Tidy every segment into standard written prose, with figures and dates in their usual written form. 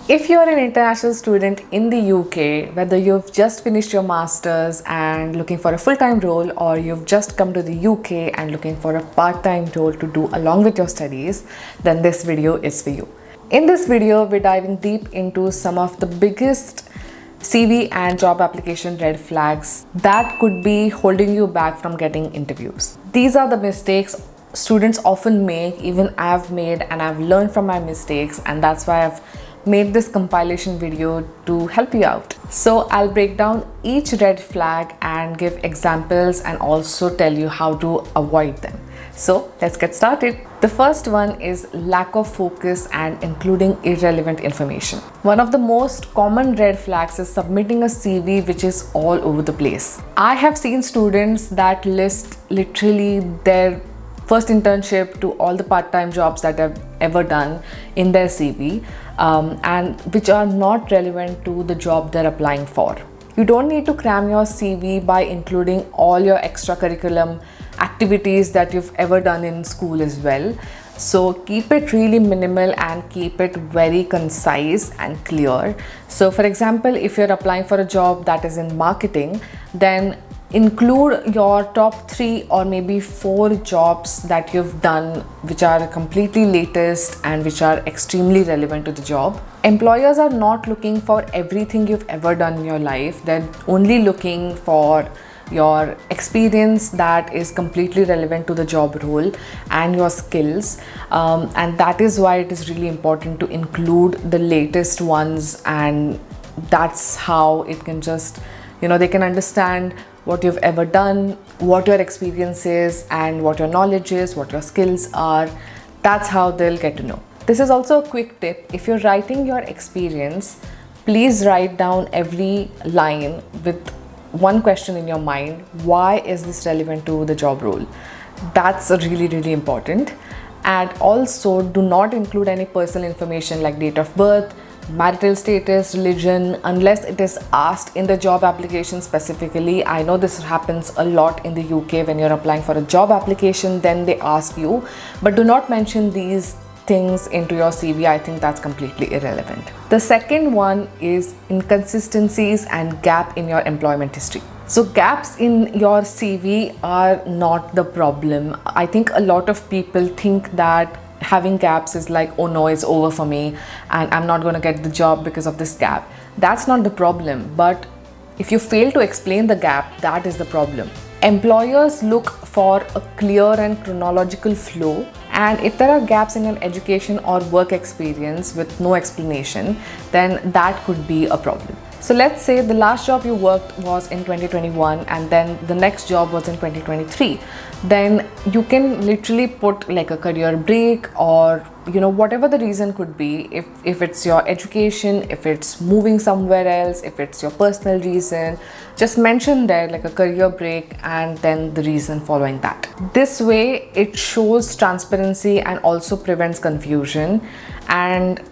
If you're an international student in the UK, whether you've just finished your master's and looking for a full-time role, or you've just come to the UK and looking for a part-time role to do along with your studies, then this video is for you. In this video, we're diving deep into some of the biggest CV and job application red flags that could be holding you back from getting interviews. These are the mistakes students often make, even I've made, and I've learned from my mistakes, and that's why I've made this compilation video to help you out. So I'll break down each red flag and give examples and also tell you how to avoid them. So let's get started. The first one is lack of focus and including irrelevant information. One of the most common red flags is submitting a CV which is all over the place. I have seen students that list literally their first internship to all the part-time jobs that I've ever done in their CV, and which are not relevant to the job they're applying for. You don't need to cram your CV by including all your extracurriculum activities that you've ever done in school as well. So keep it really minimal and keep it very concise and clear. So for example, if you're applying for a job that is in marketing, then include your top 3 or maybe 4 jobs that you've done which are completely latest and which are extremely relevant to the job. Employers are not looking for everything you've ever done in your life. They're only looking for your experience that is completely relevant to the job role and your skills, and that is why it is really important to include the latest ones, and that's how it can just, they can understand what you've ever done, what your experience is, and what your knowledge is, what your skills are. That's how they'll get to know. This is also a quick tip. If you're writing your experience, please write down every line with one question in your mind. Why is this relevant to the job role? That's really, really important. And also do not include any personal information like date of birth, marital status, religion, unless it is asked in the job application specifically. I know this happens a lot in the UK. When you're applying for a job application, then they ask you, but do not mention these things into your CV. I think that's completely irrelevant. The second one is inconsistencies and gap in your employment history. So gaps in your CV are not the problem. I think a lot of people think that having gaps is like, oh no, it's over for me and I'm not going to get the job because of this gap. That's not the problem. But if you fail to explain the gap, that is the problem. Employers look for a clear and chronological flow, and if there are gaps in your education or work experience with no explanation, then that could be a problem. So let's say the last job you worked was in 2021 and then the next job was in 2023. Then you can literally put like a career break, or whatever the reason could be. If it's your education, if it's moving somewhere else, if it's your personal reason, just mention there like a career break and then the reason following that. This way it shows transparency and also prevents confusion, and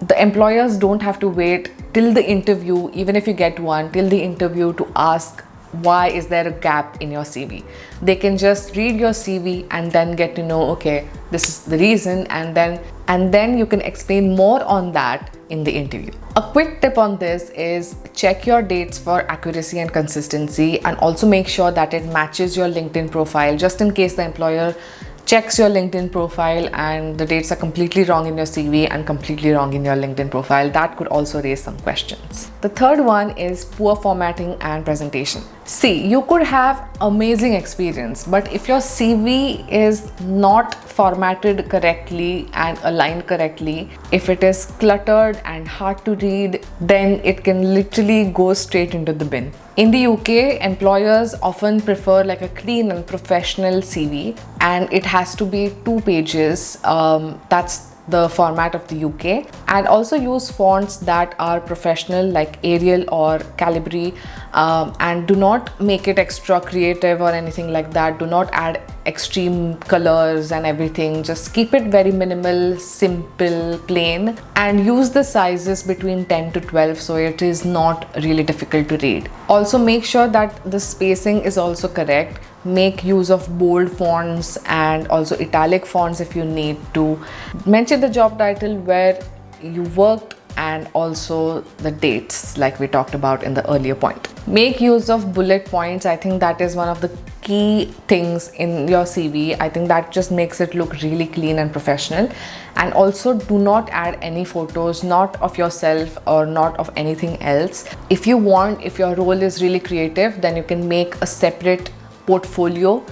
the employers don't have to wait till the interview, even if you get one, till the interview to ask why is there a gap in your CV. They can just read your CV and then get to know, okay, this is the reason, and then you can explain more on that in the interview. A quick tip on this is check your dates for accuracy and consistency, and also make sure that it matches your LinkedIn profile, just in case the employer checks your LinkedIn profile and the dates are completely wrong in your CV and completely wrong in your LinkedIn profile. That could also raise some questions. The third one is poor formatting and presentation. See, you could have amazing experience, but if your CV is not formatted correctly and aligned correctly, if it is cluttered and hard to read, then it can literally go straight into the bin. In the UK, employers often prefer like a clean and professional CV, and it has to be 2 pages. That's the format of the UK, and also use fonts that are professional like Arial or Calibri, and do not make it extra creative or anything like that. Do not add extreme colors and everything. Just keep it very minimal, simple, plain, and use the sizes between 10 to 12 so it is not really difficult to read. Also make sure that the spacing is also correct. Make use of bold fonts and also italic fonts if you need to. Mention the job title where you worked and also the dates, like we talked about in the earlier point. Make use of bullet points. I think that is one of the key things in your CV. I think that just makes it look really clean and professional. And also, do not add any photos, not of yourself or not of anything else. If you want, if your role is really creative, then you can make a separate portfolio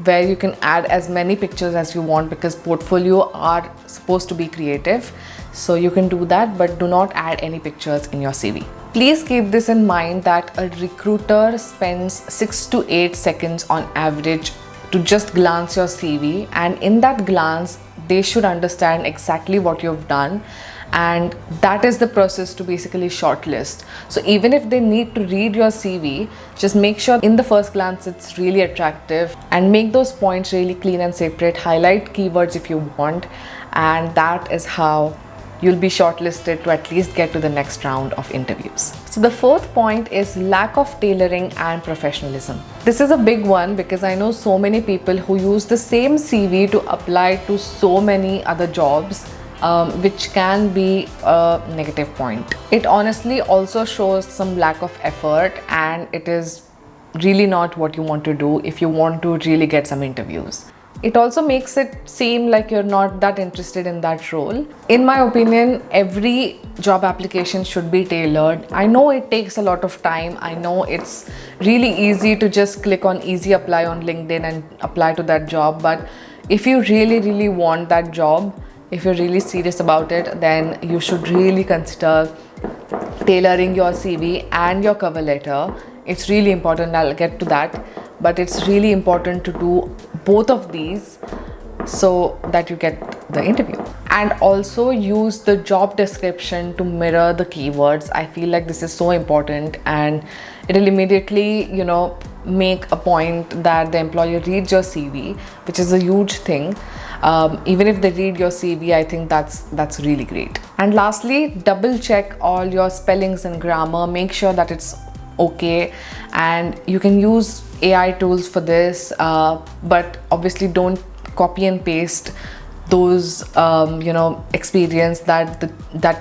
where you can add as many pictures as you want, because portfolio are supposed to be creative. So you can do that, but do not add any pictures in your CV. Please keep this in mind that a recruiter spends 6 to 8 seconds on average to just glance your CV, and in that glance they should understand exactly what you've done, and that is the process to basically shortlist. So even if they need to read your CV, just make sure in the first glance it's really attractive, and make those points really clean and separate. Highlight keywords if you want, and that is how you'll be shortlisted to at least get to the next round of interviews. So the fourth point is lack of tailoring and professionalism. This is a big one because I know so many people who use the same CV to apply to so many other jobs, which can be a negative point. It honestly also shows some lack of effort, and it is really not what you want to do if you want to really get some interviews. It also makes it seem like you're not that interested in that role. In my opinion, every job application should be tailored. I know it takes a lot of time. I know it's really easy to just click on easy apply on LinkedIn and apply to that job. But if you really want that job, if you're really serious about it, then you should really consider tailoring your CV and your cover letter. It's really important. I'll get to that. But it's really important to do both of these so that you get the interview. And also use the job description to mirror the keywords. I feel like this is so important, and it'll immediately, make a point that the employer reads your CV, which is a huge thing. Even if they read your CV, I think that's really great. And lastly, double check all your spellings and grammar. Make sure that it's okay, and you can use AI tools for this, but obviously don't copy and paste those experience that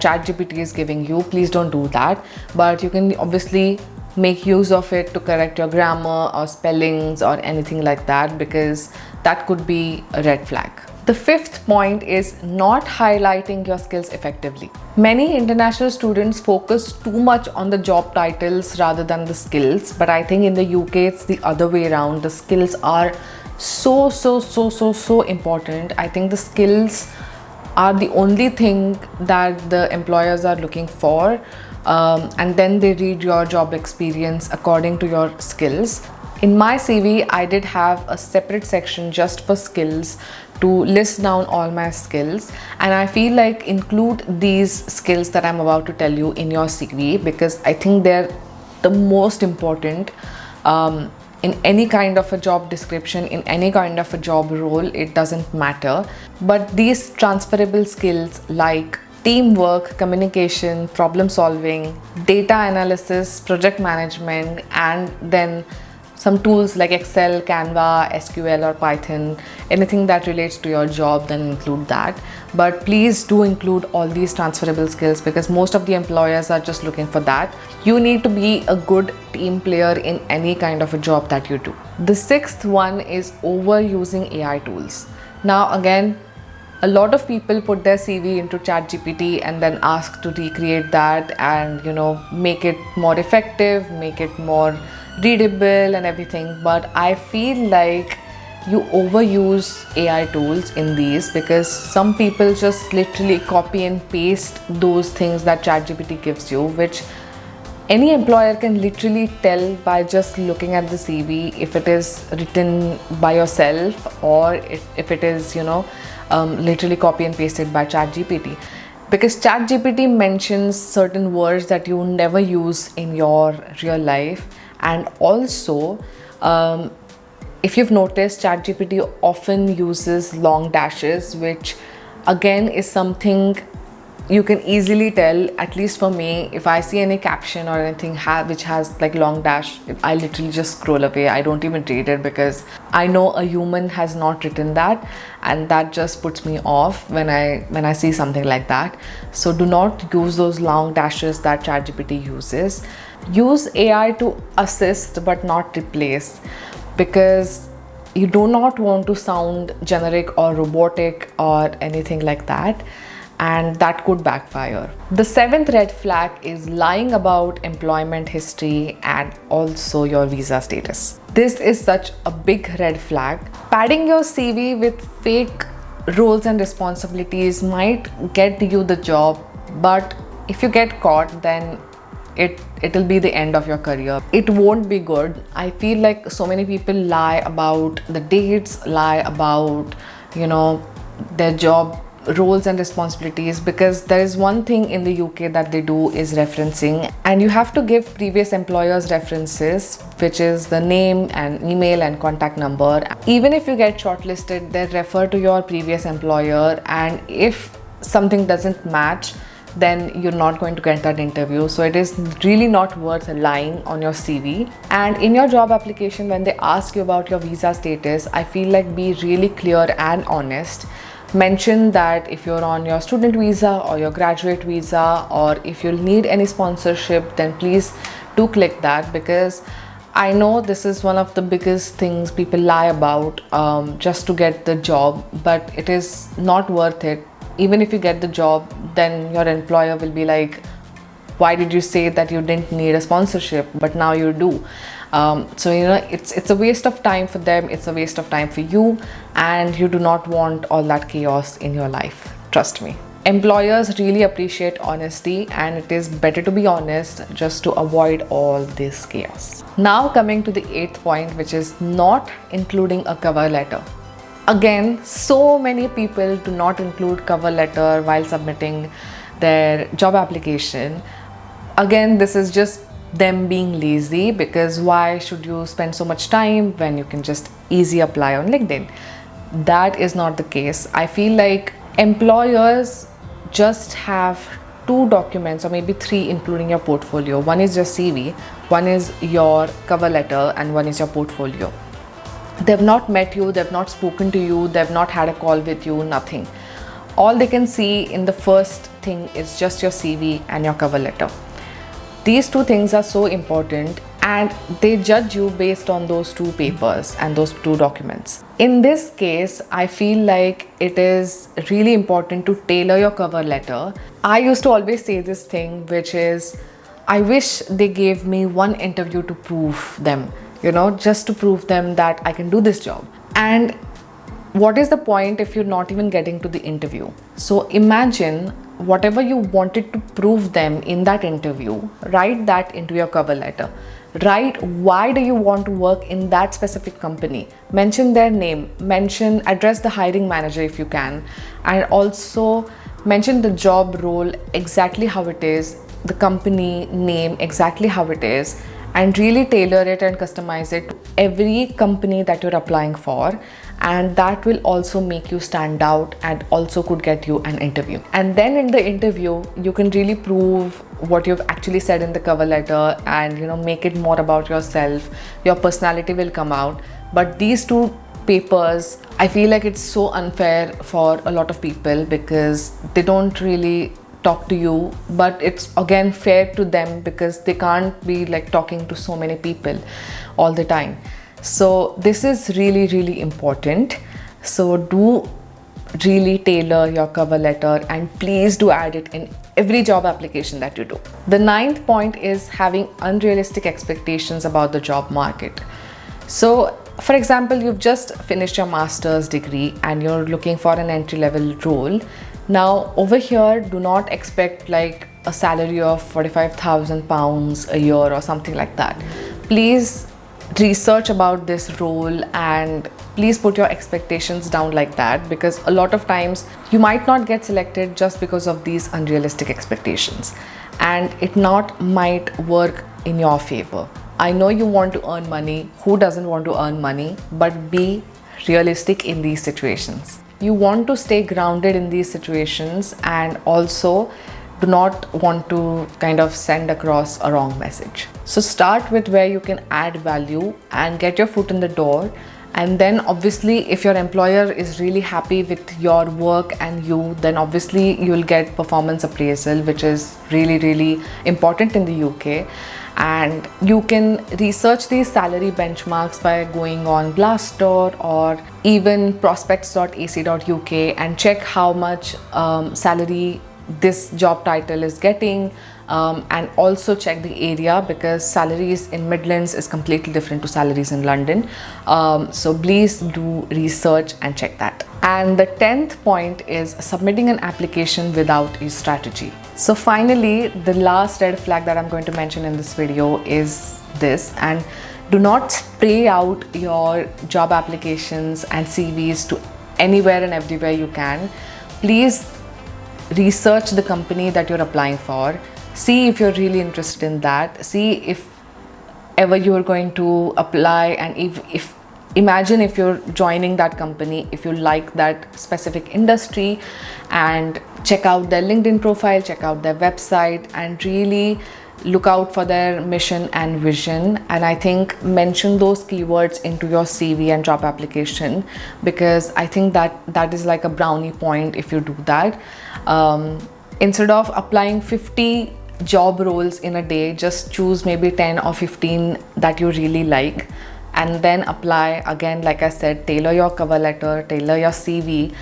ChatGPT is giving you. Please don't do that, but you can obviously make use of it to correct your grammar or spellings or anything like that, because that could be a red flag. The fifth point is not highlighting your skills effectively. Many international students focus too much on the job titles rather than the skills, but I think in the UK it's the other way around. The skills are so important. I think the skills are the only thing that the employers are looking for, and then they read your job experience according to your skills. In my CV, I did have a separate section just for skills to list down all my skills, and I feel like include these skills that I'm about to tell you in your CV, because I think they're the most important in any kind of a job description, in any kind of a job role. It doesn't matter, but these transferable skills like teamwork, communication, problem solving, data analysis, project management, and then some tools like Excel, Canva, SQL or Python, anything that relates to your job, then include that. But please do include all these transferable skills, because most of the employers are just looking for that. You need to be a good team player in any kind of a job that you do. The sixth one is overusing AI tools. Now again, a lot of people put their CV into ChatGPT and then ask to recreate that and make it more effective, make it more readable and everything. But I feel like you overuse AI tools in these, because some people just literally copy and paste those things that ChatGPT gives you, which any employer can literally tell by just looking at the CV if it is written by yourself or if it is literally copy and pasted by ChatGPT, because ChatGPT mentions certain words that you never use in your real life. And also, if you've noticed, ChatGPT often uses long dashes, which again is something you can easily tell, at least for me, if I see any caption or anything which has like long dash, I literally just scroll away. I don't even read it because I know a human has not written that, and that just puts me off when I see something like that. So do not use those long dashes that ChatGPT uses. Use AI to assist but not replace, because you do not want to sound generic or robotic or anything like that, and that could backfire. The 7th red flag is lying about employment history and also your visa status. This is such a big red flag. Padding your CV with fake roles and responsibilities might get you the job, but if you get caught, then it'll be the end of your career. It won't be good. I feel like so many people lie about the dates, lie about, their job roles and responsibilities, because there is one thing in the UK that they do is referencing, and you have to give previous employers references, which is the name and email and contact number. Even if you get shortlisted, they refer to your previous employer, and if something doesn't match, then you're not going to get that interview. So it is really not worth lying on your CV. And in your job application, when they ask you about your visa status, I feel like be really clear and honest. Mention that if you're on your student visa or your graduate visa, or if you'll need any sponsorship, then please do click that, because I know this is one of the biggest things people lie about just to get the job, but it is not worth it. Even if you get the job, then your employer will be like, why did you say that you didn't need a sponsorship, but now you do? So it's a waste of time for them, it's a waste of time for you, and you do not want all that chaos in your life. Trust me. Employers really appreciate honesty, and it is better to be honest just to avoid all this chaos. Now coming to the 8th point, which is not including a cover letter. Again, so many people do not include cover letter while submitting their job application. Again, this is just them being lazy, because why should you spend so much time when you can just easily apply on LinkedIn? That is not the case. I feel like employers just have 2 documents, or maybe 3, including your portfolio. One is your CV, one is your cover letter, and one is your portfolio. They've not met you, they've not spoken to you, they've not had a call with you, nothing. All they can see in the first thing is just your CV and your cover letter. These 2 things are so important, and they judge you based on those 2 papers and those 2 documents. In this case, I feel like it is really important to tailor your cover letter. I used to always say this thing, which is, I wish they gave me one interview to prove them, just to prove them that I can do this job. And what is the point if you're not even getting to the interview? So imagine whatever you wanted to prove them in that interview, write that into your cover letter. Write why do you want to work in that specific company. Mention their name, address the hiring manager if you can, and also mention the job role exactly how it is, the company name exactly how it is, and really tailor it and customize it to every company that you're applying for. And that will also make you stand out and also could get you an interview. And then in the interview, you can really prove what you've actually said in the cover letter, and make it more about yourself. Your personality will come out. But these 2 papers, I feel like it's so unfair for a lot of people, because they don't really talk to you, but it's again fair to them because they can't be like talking to so many people all the time. So this is really, really important. So do really tailor your cover letter, and please do add it in every job application that you do. The 9th point is having unrealistic expectations about the job market. So for example, you've just finished your master's degree and you're looking for an entry-level role. Now over here, do not expect like a salary of £45,000 a year or something like that. Please research about this role, and please put your expectations down like that, because a lot of times you might not get selected just because of these unrealistic expectations, and it might work in your favor. I know you want to earn money. Who doesn't want to earn money? But be realistic in these situations. you want to stay grounded in these situations and also do not want to kind of send across a wrong message. So start with where you can add value and get your foot in the door. And then obviously if your employer is really happy with your work and you, then obviously you'll get performance appraisal, which is really important in the UK. And you can research these salary benchmarks by going on Glassdoor or even prospects.ac.uk and check how much salary this job title is getting, and also check the area, because salaries in Midlands is completely different to salaries in London. So please do research and check that. And the 10th point is submitting an application without a strategy. So finally, the last red flag that I'm going to mention in this video is this, and do not spray out your job applications and CVs to anywhere and everywhere you can. Please research the company that you're applying for. See if you're really interested in that. See if ever you're going to apply, and if imagine if you're joining that company, if you like that specific industry, and check out their LinkedIn profile, check out their website, and really look out for their mission and vision. And I think mention those keywords into your CV and job application, because I think that is like a brownie point if you do that. Instead of applying 50 job roles in a day, just choose maybe 10 or 15 that you really like, and then apply. Again, like I said, tailor your cover letter, tailor your CV,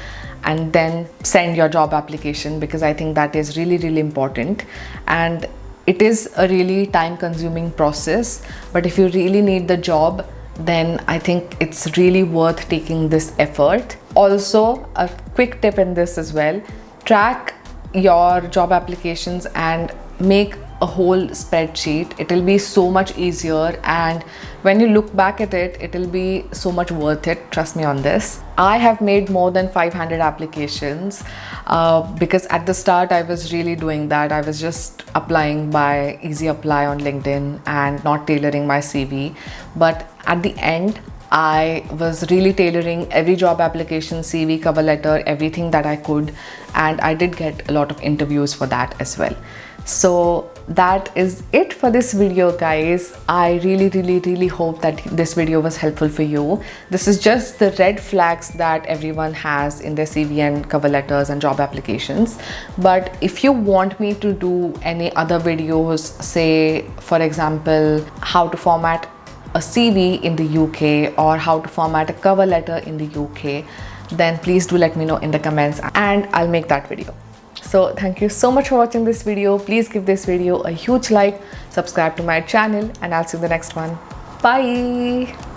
and then send your job application, because I think that is really important. And it is a really time consuming process, but if you really need the job, then I think it's really worth taking this effort. Also, a quick tip in this as well: track your job applications and make a whole spreadsheet. It will be so much easier, and when you look back at it, it will be so much worth it. Trust me on this. I have made more than 500 applications because at the start I was really doing that. I was just applying by easy apply on LinkedIn and not tailoring my CV. But at the end, I was really tailoring every job application, CV, cover letter, everything that I could, and I did get a lot of interviews for that as well. So that is it for this video, guys. I really hope that this video was helpful for you. This is just the red flags that everyone has in their CV and cover letters and job applications. But if you want me to do any other videos, say for example how to format a CV in the UK or how to format a cover letter in the UK, then please do let me know in the comments and I'll make that video. So thank you so much for watching this video. Please give this video a huge like, subscribe to my channel, and I'll see you in the next one. Bye.